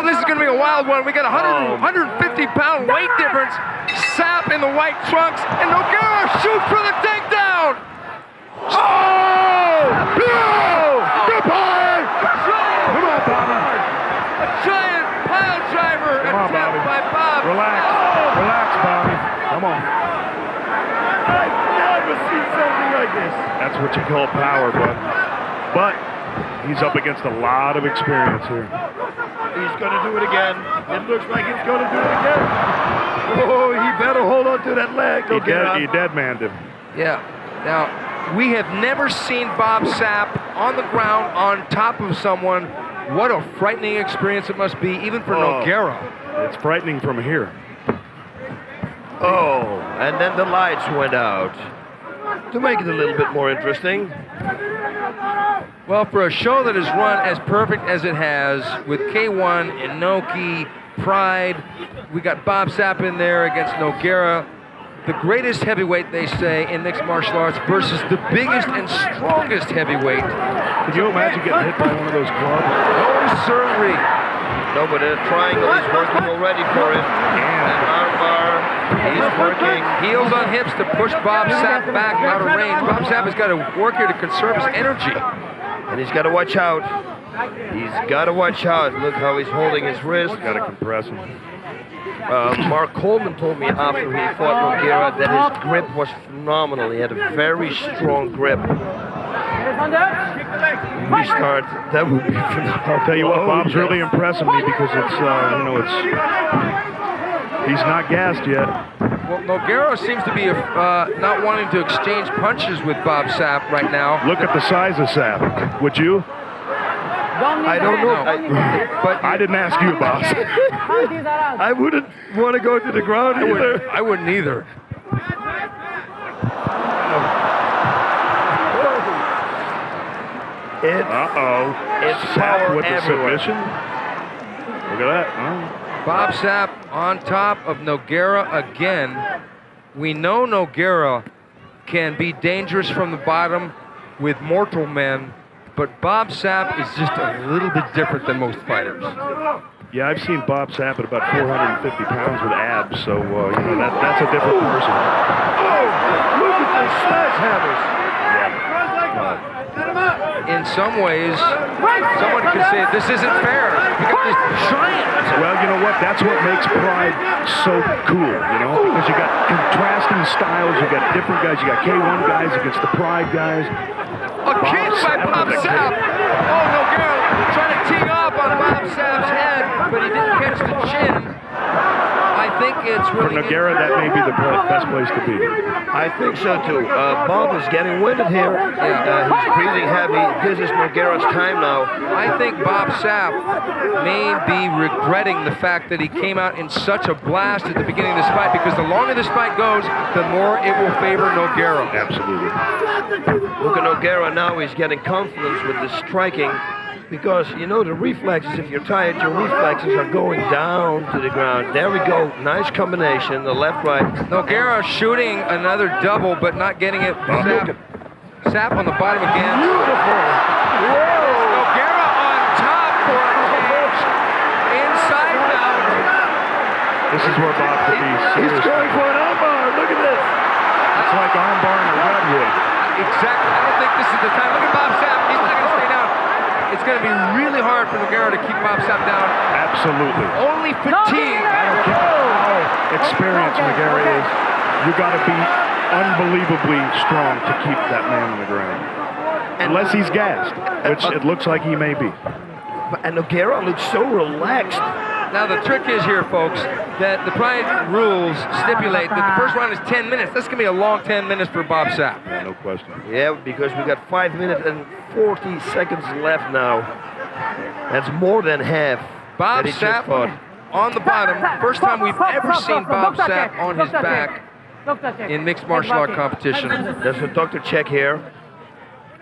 this is going to be a wild one. We got a 150-pound weight difference. Sapp in the white trunks, and Nogueira shoots for the takedown. Oh! Goodbye! Come on, Bobby. A giant pile driver attempt by Bob. Relax. Relax, Bobby. Come on. I've never seen something like this. That's what you call power, bud. But he's up against a lot of experience here. He's going to do it again. It looks like he's going to do it again. Oh, he better hold on to that leg. He dead-manned him. Yeah. Now, we have never seen Bob Sapp on the ground on top of someone. What a frightening experience it must be, even for Nogueira. It's frightening from here. Oh, and then the lights went out. To make it a little bit more interesting. Well, for a show that is run as perfect as it has, with K1, Inoki, Pride, we got Bob Sapp in there against Nogueira, the greatest heavyweight, they say, in mixed martial arts versus the biggest and strongest heavyweight. Could you imagine getting hit by one of those clubs? No, sirree. No, but the triangle is working already for him. And armbar, he's working. Heels on hips to push Bob Sapp back out of range. Bob Sapp has got to work here to conserve his energy. And he's got to watch out. He's got to watch out. Look how he's holding his wrist. Got to compress him. Mark Coleman told me after he fought Nogueira that his grip was phenomenal. He had a very strong grip. Restart, that would be phenomenal. I'll tell you what, Bob's really impressing me because it's, he's not gassed yet. Well, Nogueira seems to be not wanting to exchange punches with Bob Sapp right now. Look at the size of Sapp. Would you? I don't know. But I didn't ask you, boss. I wouldn't want to go to the ground either. I wouldn't either. It's Sapp power with the everywhere. submission. Look at that. Bob Sapp on top of Nogueira again. We know Nogueira can be dangerous from the bottom with mortal men, but Bob Sapp is just a little bit different than most fighters. Yeah, I've seen Bob Sapp at about 450 pounds with abs, so that's a different person. Oh, look at those sledgehammers. In some ways, someone could say this isn't fair. You got this giant. Well, you know what? That's what makes Pride so cool, because you got contrasting styles, you got different guys, you got K1 guys against the Pride guys. A kick by Bob Sapp. Oh, Nogueira trying to tee off on Bob Sapp's head, but he didn't catch the chin. I think it's really... For Nogueira, that may be the best place to be. I think so too. Bob is getting winded here. He's breathing heavy. This is Nogueira's time now. I think Bob Sapp may be regretting the fact that he came out in such a blast at the beginning of this fight, because the longer this fight goes, the more it will favor Nogueira. Absolutely. Look at Nogueira now. He's getting confidence with the striking. Because, the reflexes, if you're tired, your reflexes are going down to the ground. There we go. Nice combination. The left-right. Nogueira shooting another double, but not getting it. Sapp on the bottom again. Beautiful. Whoa. Nogueira on top for a cage. Inside out. This is where Bob could be serious. He's going for an armbar. Look at this. It's like armbar in a redwood. Exactly. I don't think this is the time. Look at Bob Sapp. He's not going to stay down. It's going to be really hard for Nogueira to keep Bob Sapp down. Absolutely. Only fatigue. I don't care how experienced Nogueira is. You got to be unbelievably strong to keep that man on the ground. Unless he's gassed, which it looks like he may be. And Nogueira looks so relaxed. Now the trick is here, folks, that the Pride rules stipulate that the first round is 10 minutes. That's going to be a long 10 minutes for Bob Sapp. Yeah, no question. Yeah, because we got 5 minutes and 40 seconds left now. That's more than half. Bob Sapp on the bottom. First time we've ever seen Bob Sapp on his back in mixed martial art competition. There's a doctor check here.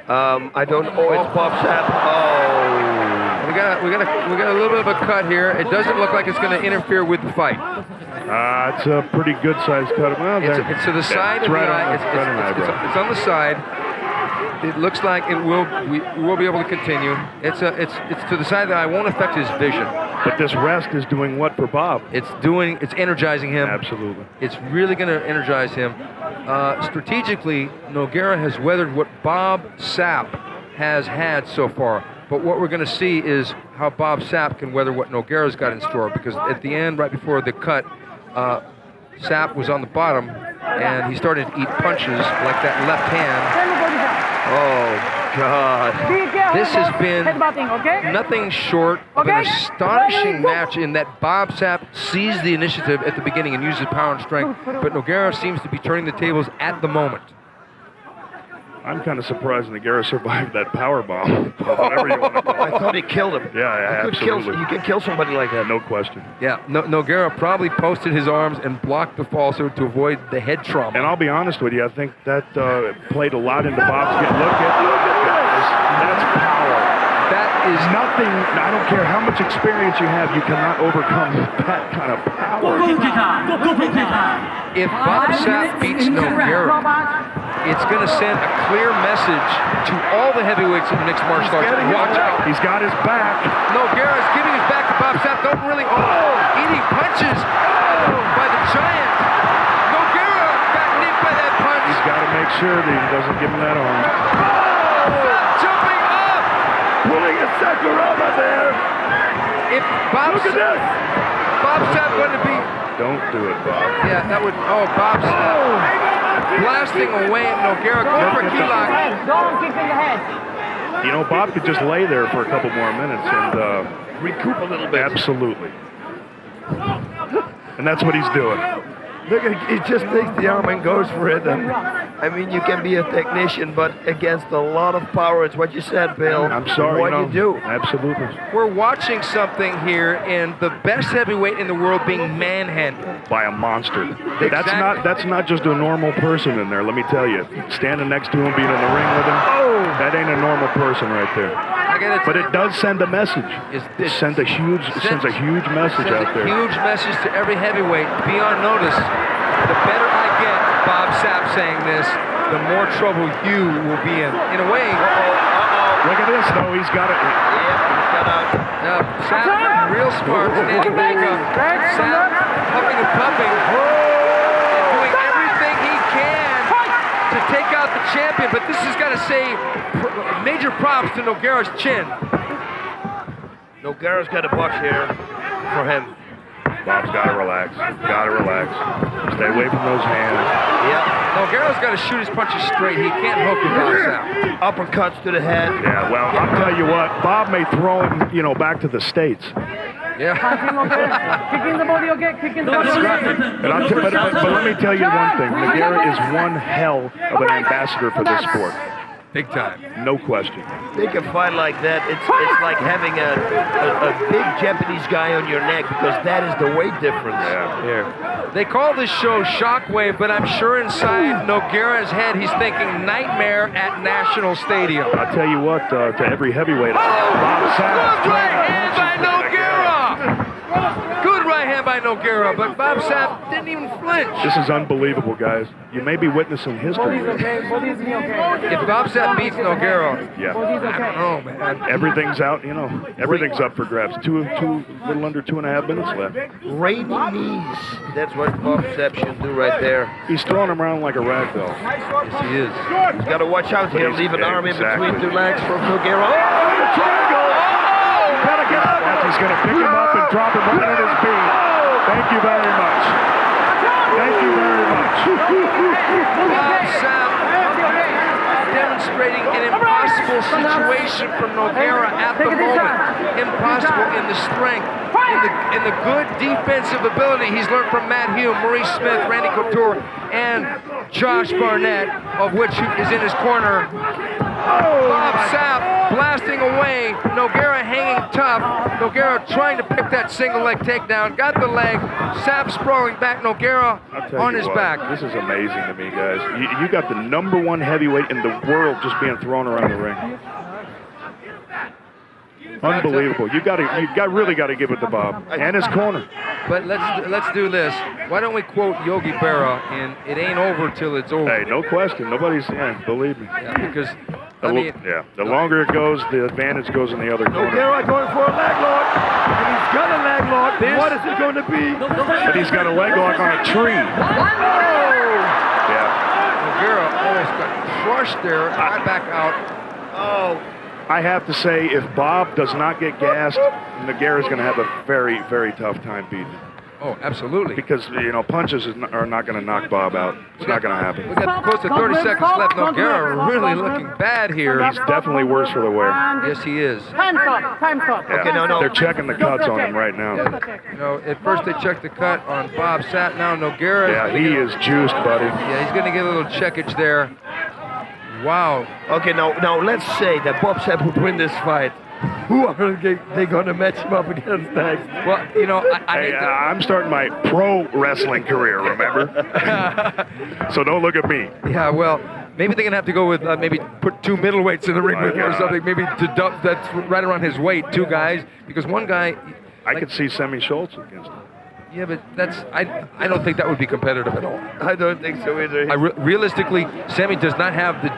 I don't know. Oh, it's Bob Sapp. Oh. We got a little bit of a cut here. It doesn't look like it's going to interfere with the fight. It's a pretty good sized cut. Well, it's to the side of the eye. It's on the side. It looks like we will be able to continue. It's to the side of the eye. It won't affect his vision. But this rest is doing what for Bob? It's energizing him. Absolutely. It's really going to energize him. Strategically, Nogueira has weathered what Bob Sapp has had so far. But what we're going to see is how Bob Sapp can weather what Nogueira's got in store. Because at the end, right before the cut, Sapp was on the bottom, and he started to eat punches like that left hand. Oh, God. This has been nothing short of an astonishing match in that Bob Sapp seized the initiative at the beginning and used his power and strength, but Nogueira seems to be turning the tables at the moment. I'm kind of surprised Nogueira survived that power bomb. Whatever you want to call it. I thought he killed him. Yeah, absolutely. You can kill somebody like that. No question. Yeah, Nogueira probably posted his arms and blocked the fall so to avoid the head trauma. And I'll be honest with you, I think that played a lot into Bob's game. Look at this. That's power. That is nothing. I don't care how much experience you have, you cannot overcome that kind of power. If Bob Sapp beats Nogueira, it's going to send a clear message to all the heavyweights in mixed martial arts. Watch out. He's got his back. Nogueira's giving his back to Bob Sapp. Don't really. Eating punches by the giant. Nogueira got nicked by that punch. He's got to make sure that he doesn't give him that arm. Jumping up. Pulling a Sakuraba there. If Bob Look at this. Bob Sapp going to be. Don't do it, Bob. Yeah, that would. Bob Sapp. Blasting away at Nogueira, going for a key lock. Don't kick in the head. You know, Bob could just lay there for a couple more minutes and recoup a little bit. Absolutely. And that's what he's doing. Look, he just takes the arm and goes for it. And, I mean, you can be a technician, but against a lot of power, it's what you said, Bill. I'm sorry. What you do. Absolutely. We're watching something here in the best heavyweight in the world being manhandled by a monster. Exactly. That's not just a normal person in there. Let me tell you, standing next to him, being in the ring with him, that ain't a normal person right there. But it does send a message. It sends a huge message out there. Huge message to every heavyweight. Be on notice. The better I get, Bob Sapp saying this, the more trouble you will be in. In a way. Look at this, though. He's got it. Sapp, real smart, standing back up. Sapp, huffing and puffing, and doing everything he can to take out the champion. But this has got to say major props to Nogueira's chin. Nogueira's got a buck here for him. Bob's got to relax. Got to relax. Stay away from those hands. Yeah. Nogueira's got to shoot his punches straight. He can't hook with Bob Sapp. Uppercuts to the head. Yeah, well, I'll tell you what. Bob may throw him, back to the States. Yeah. Kicking the body, okay? Kicking the body. But let me tell you one thing. Nogueira is one hell of an ambassador for this sport. Big time. No question. They can fight like that. It's like having a big Japanese guy on your neck because that is the weight difference. Yeah. Here. They call this show Shockwave, but I'm sure inside Nogueira's head he's thinking Nightmare at National Stadium. I'll tell you what, to every heavyweight, Bob Sapp. Good right hand by Nogueira! Good right hand by Nogueira, but Bob Sapp didn't even flinch. This is unbelievable, guys. You may be witnessing history. If Bob Sapp beats Nogueira, yeah. I don't know, man. Everything's out, everything's up for grabs. Little under 2.5 minutes left. Rainy knees. That's what Bob Sapp should do right there. He's throwing him around like a rag doll. Yes, he is. He's got to watch out here. Leave an arm in between two legs for Nogueira. Gotta get out. He's going to pick him up and drop him right at his feet. Thank you very much. Thank you very much. Bob Sapp demonstrating an impossible situation from Nogueira at the moment. Impossible in the strength, in the good defensive ability he's learned from Matt Hume, Maurice Smith, Randy Couture, and Josh Barnett, of which is in his corner. Bob Sapp blasting away. Nogueira hanging tough. Nogueira trying to pick that single leg takedown. Got the leg. Sapp sprawling back. Nogueira on his back. This is amazing to me, guys. You got the #1 heavyweight in the world just being thrown around the ring. Unbelievable. You really got to give it to Bob and his corner. But let's do this. Why don't we quote Yogi Berra in "It ain't over till it's over." Hey, no question. Nobody's believe me. Yeah, because The longer it goes, the advantage goes in the other corner. Nogueira going for a leg lock, and he's got a leg lock. What is it going to be? But he's got a leg lock on a tree. Yeah. Nogueira almost got crushed there, right back out. Oh. I have to say, if Bob does not get gassed, Nogueira's going to have a very, very tough time beating him. Oh, absolutely. Because, punches are not going to knock Bob out. It's not going to happen. We got close to 30 seconds left. Nogueira really looking bad here. He's definitely worse for the wear. Yes, he is. Time stop. Yeah, okay, no. They're checking the cuts on him right now. At first they checked the cut on Bob Sapp. Now Nogueira. Yeah, he is juiced, buddy. Yeah, he's going to get a little checkage there. Wow. Okay, now let's say that Bob Sapp would win this fight. Who are they going to match him up against next? Well, I'm starting my pro wrestling career, remember? So don't look at me. Yeah, well, maybe they're going to have to go with maybe put 2 middleweights in the ring with him or something. Maybe to dump that's right around his weight, 2 guys. Because one guy... I could see Sammy Schultz against him. Yeah, but I don't think that would be competitive at all. I don't think so either. Realistically, Sammy does not have the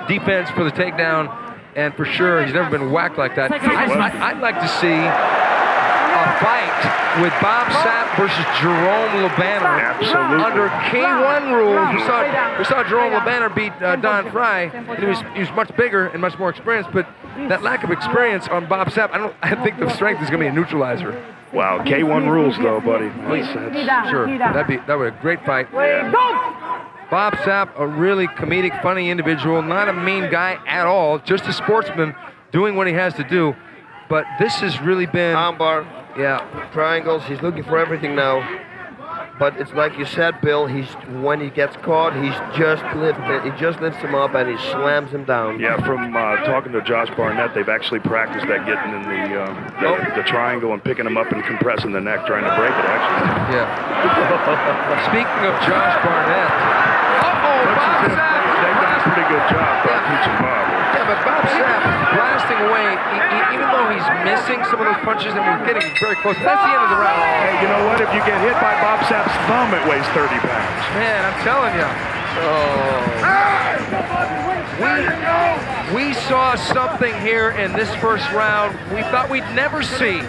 defense for the takedown, and for sure, he's never been whacked like that. I'd like to see a fight with Bob Sapp versus Jerome LeBanner. Absolutely. Under K1 rules, we saw Jerome LeBanner beat Don Fry, and he was much bigger and much more experienced, but that lack of experience on Bob Sapp, I think the strength is going to be a neutralizer. Wow, K1 rules though, buddy. Sure, that would be a great fight. Bob Sapp, a really comedic, funny individual, not a mean guy at all, just a sportsman doing what he has to do. But this has really been... Armbar. Yeah. Triangles. He's looking for everything now. But it's like you said, Bill, when he gets caught, he just lifts him up and he slams him down. Yeah, from talking to Josh Barnett, they've actually practiced that, getting in the triangle and picking him up and compressing the neck, trying to break it, actually. Yeah. Speaking of Josh Barnett, Bob Sapp! They've done a pretty good job teaching Bob. Yeah, but Bob Sapp blasting away, even though he's missing some of those punches and we're getting very close. That's the end of the round. Hey, you know what? If you get hit by Bob Sapp's thumb, it weighs 30 pounds. Man, I'm telling you. We saw something here in this first round we thought we'd never see.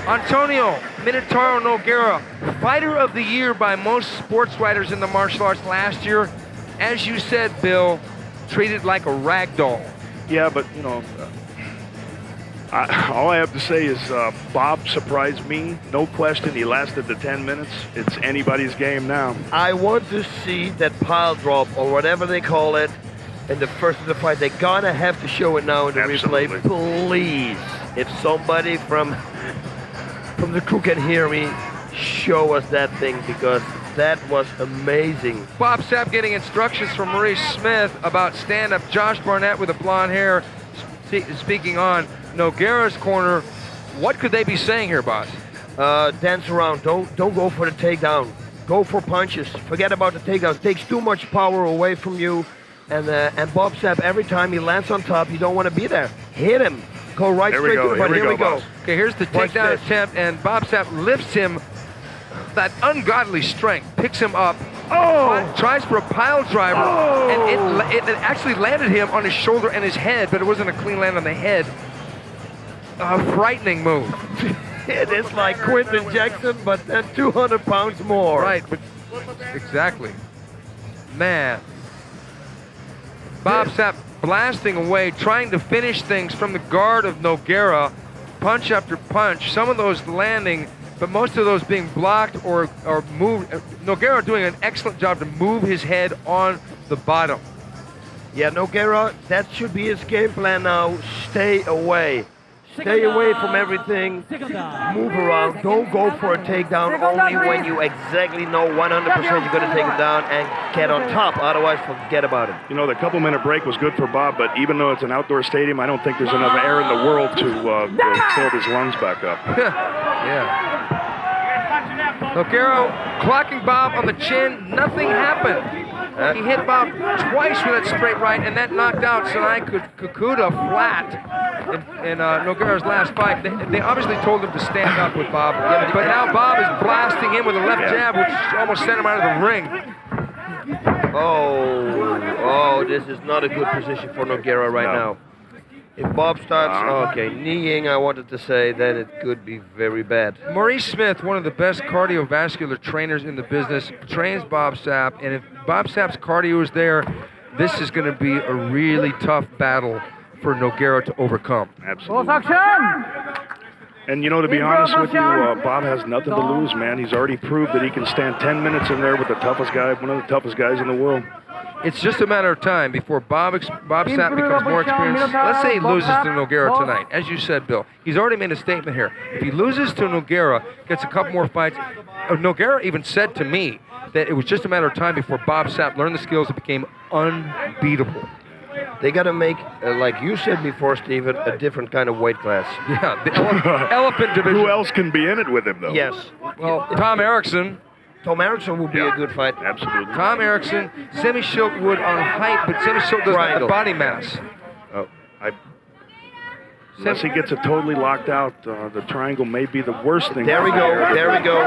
Antonio Minotauro Nogueira, Fighter of the Year by most sports writers in the martial arts last year. As you said, Bill, treated like a rag doll. Yeah, but, all I have to say is Bob surprised me. No question, he lasted the 10 minutes. It's anybody's game now. I want to see that pile drop, or whatever they call it, in the first of the fight. They're gonna have to show it now in the replay. Please, if somebody from the crew can hear me, show us that thing, because that was amazing. Bob Sapp getting instructions from Maurice Smith about stand-up. Josh Barnett with the blonde hair speaking on Nogueira's corner. What could they be saying here, boss? Dance around. Don't go for the takedown. Go for punches. Forget about the takedown. It takes too much power away from you. And Bob Sapp, every time he lands on top, you don't want to be there. Hit him. Go right straight to the body. Here we go. Okay, here's the takedown attempt, and Bob Sapp lifts him. That ungodly strength picks him up. Tries for a pile driver, and it actually landed him on his shoulder and his head, but it wasn't a clean land on the head. A frightening move. It is like Quinton Jackson, but then 200 pounds more. Right, but exactly. Man. Bob Sapp blasting away, trying to finish things from the guard of Nogueira, punch after punch, some of those landing, but most of those being blocked or moved. Nogueira doing an excellent job to move his head on the bottom. Yeah, Nogueira, that should be his game plan now. Stay away. Stay away from everything. Move around. Don't go for a takedown only when you exactly know 100% you're going to take him down and get on top. Otherwise, forget about it. The couple-minute break was good for Bob, but even though it's an outdoor stadium, I don't think there's enough air in the world to fill his lungs back up. Yeah. Nogueira clocking Bob on the chin. Nothing happened. He hit Bob twice with that straight right, and that knocked out Sinai Kakuta flat in Nogueira's last fight. They obviously told him to stand up with Bob, but now Bob is blasting him with a left jab, which almost sent him out of the ring. Oh, this is not a good position for Nogueira right now. If Bob starts, kneeing, I wanted to say, then it could be very bad. Maurice Smith, one of the best cardiovascular trainers in the business, trains Bob Sapp, and if Bob Sapp's cardio is there, this is going to be a really tough battle for Nogueira to overcome. Absolutely. Close action! And you know, to be honest with you, Bob has nothing to lose, man. He's already proved that he can stand 10 minutes in there with the toughest guy, one of the toughest guys in the world. It's just a matter of time before Bob Sapp becomes more experienced. Let's say he loses to Nogueira tonight. As you said, Bill, he's already made a statement here. If he loses to Nogueira, gets a couple more fights. Nogueira even said to me that it was just a matter of time before Bob Sapp learned the skills and became unbeatable. They got to make, like you said before, Steven, a different kind of weight class. Yeah, the elephant division. Who else can be in it with him, though? Yes. Well, Tom Erickson. Tom Erickson would be a good fight. Absolutely. Tom Erickson, Semi Schiltwood on height, but Semi Schilt doesn't have the body mass. Unless he gets it totally locked out, the triangle may be the worst thing. There we go, there we go.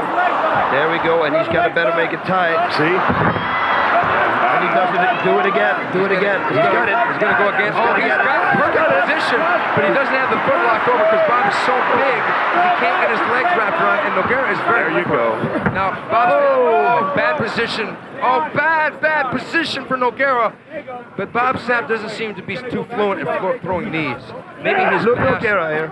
There we go, and he's got to better make it tight. See? And he does it, do it again, do it again. He's got it. He's going to go again. Oh, he's got perfect position, but he doesn't have the foot locked over because Bob is so big, he can't get his legs wrapped around, and Nogueira is very There you go. Now, Bob, bad position. Oh, bad position for Nogueira. But Bob Sapp doesn't seem to be too fluent in throwing knees. Maybe his Look, pass. Nogueira here.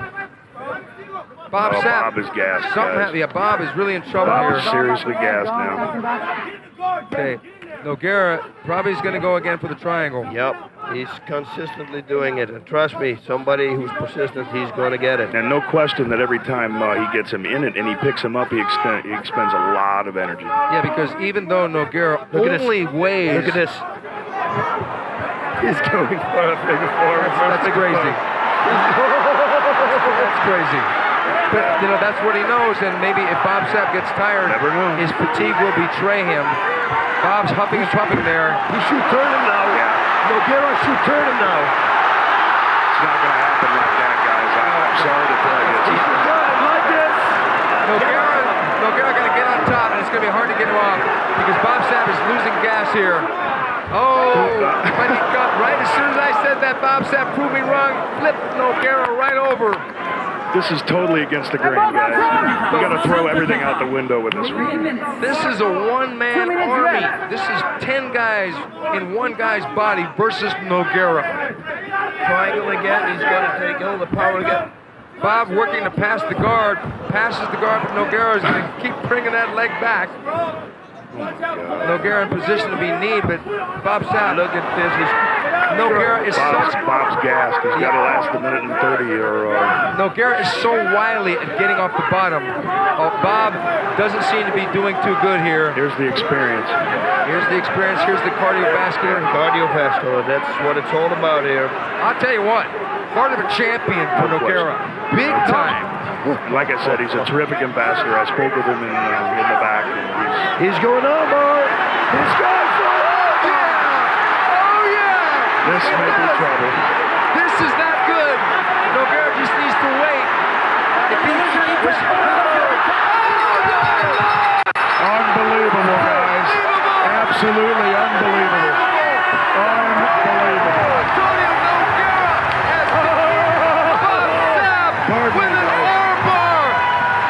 Bob Sapp. Bob is gassed, guys. Yeah, Bob is really in trouble Bob here. is seriously gassed now. Okay, Nogueira probably is going to go again for the triangle. Yep, he's consistently doing it. And trust me, somebody who's persistent, he's going to get it. And no question that every time he gets him in it and he picks him up, he expends a lot of energy. Yeah, because even though Nogueira only weighs... Look at this. He's going for a figure four. That's crazy. That's crazy. But, you know, that's what he knows, and maybe if Bob Sapp gets tired, Never know. his fatigue will betray him. Bob's huffing and puffing there. He should turn him now. Yeah. Nogueira should turn him now. It's not going to happen like that, guys. I'm sorry to tell you. He should turn him like this. Nogueira going to get on top, and it's going to be hard to get him off because Bob Sapp is losing gas here. Oh, but he got right as soon as I said that, Bob Sapp proved me wrong, flipped Nogueira right over. This is totally against the grain, guys. We got to throw everything out the window with this one. This is a one-man army. This is 10 guys in one guy's body versus Nogueira. Triangle again. He's going to take all the power again. Bob working to pass the guard, passes the guard, but Nogueira is going to keep bringing that leg back. Nogueira in position to be kneed, but Bob Sapp, look at this. Nogueira is Bob's gassed. He's got to last a minute and 30 or... Nogueira is so wily at getting off the bottom. Bob doesn't seem to be doing too good here. Here's the experience. Here's the experience. Here's the cardiovascular. Cardiovascular, that's what it's all about here. I'll tell you what, part of a champion for Nogueira. Big time. Like I said, he's a terrific ambassador. I spoke with him in the back. And he's going on, boy. He's going for it. Oh, yeah. Oh, yeah. This may be trouble. This is not good. Nogueira just needs to wait. If he was... Unbelievable, guys. Absolutely unbelievable. Unbelievable. Antonio Nogueira has Bob Sapp with an armbar.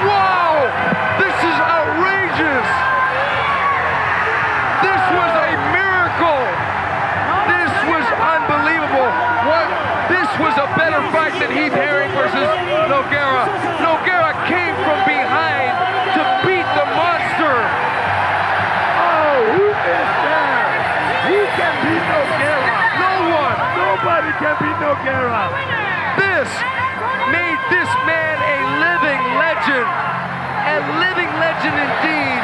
Wow. This is outrageous. This was a miracle. This was unbelievable. This was a better fight than Heath Herring versus Nogueira. Nogueira came from behind to beat the monster. Oh, who is that? Who can beat Nogueira? No one. Nobody can beat Nogueira. This made this man a living legend. A living legend indeed.